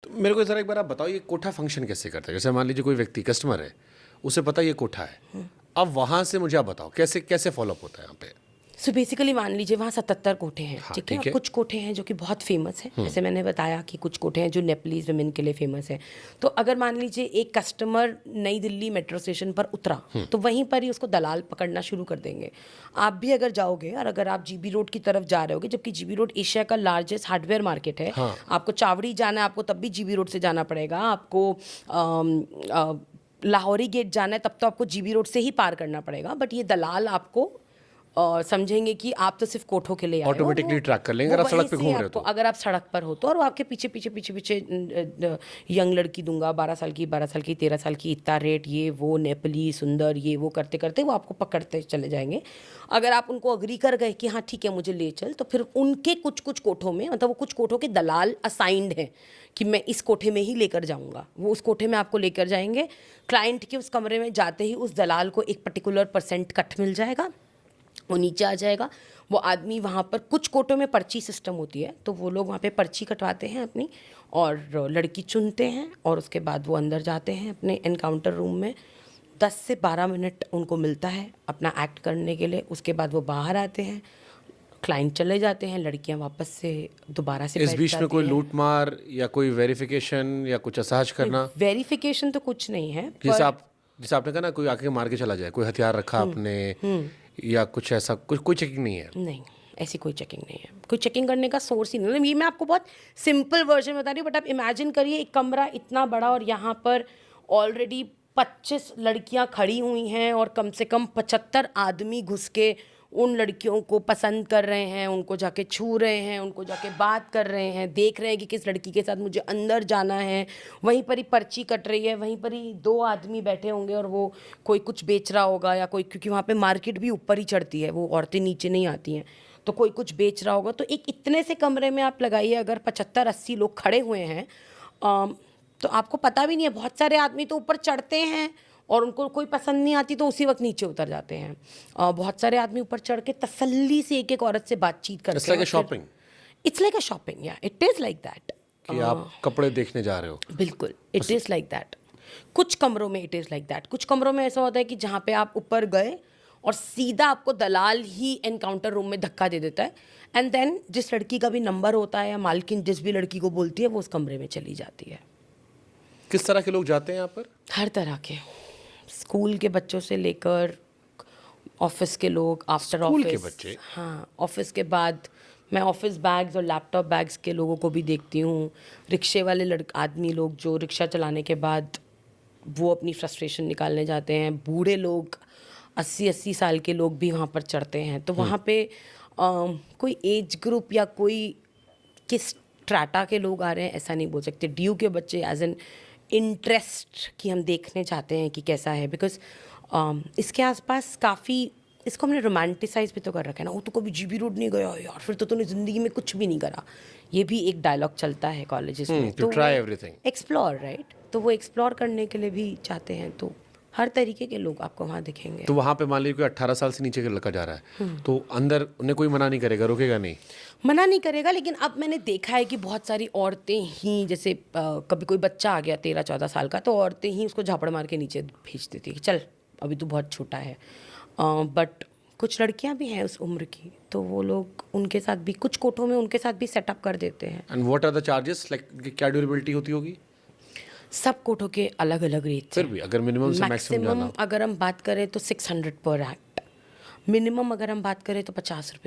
मेरे को ज़रा एक बार आप बताओ ये कोठा फंक्शन कैसे करता है? जैसे मान लीजिए कोई व्यक्ति कस्टमर है, उसे पता है ये कोठा है। अब वहाँ से मुझे आप बताओ कैसे कैसे फॉलोअप होता है यहाँ पे? सो बेसिकली मान लीजिए वहाँ 77 कोठे हैं, हाँ, ठीक है। ठीक है। और कुछ कोठे हैं जो कि बहुत फेमस हैं, जैसे मैंने बताया कि कुछ कोठे हैं जो नेपलीज वुमेन के लिए फेमस है। तो अगर मान लीजिए एक कस्टमर नई दिल्ली मेट्रो स्टेशन पर उतरा, तो वहीं पर ही उसको दलाल पकड़ना शुरू कर देंगे। आप भी अगर जाओगे और अगर आप जीबी रोड की तरफ जा रहे होगे, जबकि जीबी रोड एशिया का लार्जेस्ट हार्डवेयर मार्केट है, हाँ। आपको चावड़ी जाना है, आपको तब भी जीबी रोड से जाना पड़ेगा। आपको लाहौरी गेट जाना है, तब तो आपको जीबी रोड से ही पार करना पड़ेगा। बट ये दलाल आपको समझेंगे कि आप तो सिर्फ कोठों के लिए आए हो। ऑटोमेटिकली ट्रैक कर लेंगे वो अगर आप सड़क वहीं पे से घूम रहे हो आपको, तो। अगर आप सड़क पर हो तो, और वो आपके पीछे पीछे पीछे पीछे यंग लड़की दूंगा, 12 साल की, 12 साल की, 13 साल की, इतना रेट, ये वो नेपाली सुंदर, ये वो करते करते वो आपको पकड़ते चले जाएंगे। अगर आप उनको अग्री कर गए कि हाँ ठीक है मुझे ले चल, तो फिर उनके कुछ कुछ कोठों में, मतलब वो कुछ कोठों के दलाल असाइंड हैं कि मैं इस कोठे में ही लेकर जाऊंगा, वो उस कोठे में आपको लेकर जाएंगे। क्लाइंट के उस कमरे में जाते ही उस दलाल को एक पर्टिकुलर % कट मिल जाएगा, वो नीचे आ जाएगा। वो आदमी वहाँ पर, कुछ कोटों में पर्ची सिस्टम होती है, तो वो लोग वहाँ पे पर्ची कटवाते हैं अपनी, और लड़की चुनते हैं, और उसके बाद वो अंदर जाते हैं अपने एनकाउंटर रूम में। 10 से 12 मिनट उनको मिलता है अपना एक्ट करने के लिए। उसके बाद वो बाहर आते हैं, क्लाइंट चले जाते हैं, लड़कियां वापस से दोबारा से इस बैठ बीच में जाती कोई हैं। लूट मार या कोई वेरिफिकेशन या कुछ असहज करना? वेरिफिकेशन तो कुछ नहीं है, जैसे पर जैसे आपने कहा ना कोई आके मार के चला जाए, कोई हथियार रखा आपने या कुछ ऐसा, कुछ कोई चेकिंग नहीं है? नहीं, ऐसी कोई चेकिंग नहीं है। कोई चेकिंग करने का सोर्स ही नहीं है। ये मैं आपको बहुत सिंपल वर्जन बता रही हूँ, बट आप इमेजिन करिए एक कमरा इतना बड़ा, और यहाँ पर ऑलरेडी 25 लड़कियाँ खड़ी हुई हैं, और कम से कम 75 आदमी घुस के उन लड़कियों को पसंद कर रहे हैं, उनको जाके छू रहे हैं, उनको जाके बात कर रहे हैं, देख रहे हैं कि किस लड़की के साथ मुझे अंदर जाना है। वहीं पर ही पर्ची कट रही है, वहीं पर ही 2 आदमी बैठे होंगे, और वो कोई कुछ बेच रहा होगा या कोई, क्योंकि वहाँ पे मार्केट भी ऊपर ही चढ़ती है, वो औरतें नीचे नहीं आती हैं, तो कोई कुछ बेच रहा होगा। तो एक इतने से कमरे में आप लगाइए, अगर 75-80 लोग खड़े हुए हैं, तो आपको पता भी नहीं है। बहुत सारे आदमी तो ऊपर चढ़ते हैं और उनको कोई पसंद नहीं आती तो उसी वक्त नीचे उतर जाते हैं। बहुत सारे आदमी ऊपर चढ़ के तसल्ली से एक एक औरत से बातचीत करते हैं। It's like a shopping. It's like a shopping, या इट इज़ लाइक दैट कि आप कपड़े देखने जा रहे हो। बिल्कुल, इट इज़ लाइक दैट। कुछ कमरों में इट इज़ लाइक दैट। कुछ कमरों में ऐसा होता है कि जहाँ पे आप ऊपर गए और सीधा आपको दलाल ही एनकाउंटर रूम में धक्का दे देता है, एंड देन जिस लड़की का भी नंबर होता है या मालकिन जिस भी लड़की को बोलती है, वो उस कमरे में चली जाती है। किस तरह के लोग जाते हैं यहाँ पर? हर तरह के, स्कूल के बच्चों से लेकर ऑफिस के लोग, आफ्टर स्कूल ऑफिस के बच्चे? हाँ, ऑफिस के बाद मैं ऑफिस बैग्स और लैपटॉप बैग्स के लोगों को भी देखती हूँ। रिक्शे वाले आदमी लोग जो रिक्शा चलाने के बाद वो अपनी फ्रस्ट्रेशन निकालने जाते हैं। बूढ़े लोग, 80-80 साल के लोग भी वहाँ पर चढ़ते हैं। तो वहाँ पे कोई एज ग्रुप या कोई किस स्ट्रैटा के लोग आ रहे हैं ऐसा नहीं बोल सकते। ड्यू के बच्चे एज एन इंटरेस्ट कि हम देखने चाहते हैं कि कैसा है, बिकॉज इसके आसपास काफ़ी, इसको हमने रोमांटिसाइज भी तो कर रखा है ना। वो तो कभी जीबी रोड नहीं गया यार, फिर तो तूने ज़िंदगी में कुछ भी नहीं करा। ये भी एक डायलॉग चलता है कॉलेजेस में। to try everything. Explore, right. तो वो एक्सप्लोर करने के लिए भी चाहते हैं, तो हर तरीके के लोग आपको वहाँ दिखेंगे। तो वहाँ पे मान लीजिए कोई 18 साल से नीचे का लड़का जा रहा है, तो अंदर उन्हें कोई मना नहीं करेगा, रोकेगा नहीं? मना नहीं करेगा, लेकिन अब मैंने देखा है कि बहुत सारी औरतें ही, जैसे कभी कोई बच्चा आ गया 13-14 साल का, तो औरतें ही उसको झापड़ मार के नीचे भेज देती है कि चल अभी तो बहुत छोटा है। बट कुछ लड़कियां भी हैं उस उम्र की, तो वो लोग उनके साथ भी, कुछ कोठों में उनके साथ भी सेटअप कर देते हैं। And what are the charges, like क्या ड्यूरेबिलिटी होती होगी? सब कोठों के अलग अलग रेट। फिर भी अगर मिनिमम से मैक्सिमम जाना, अगर हम बात करें तो 600 पर एक्ट, मिनिमम अगर हम बात करें तो 50 रुपये।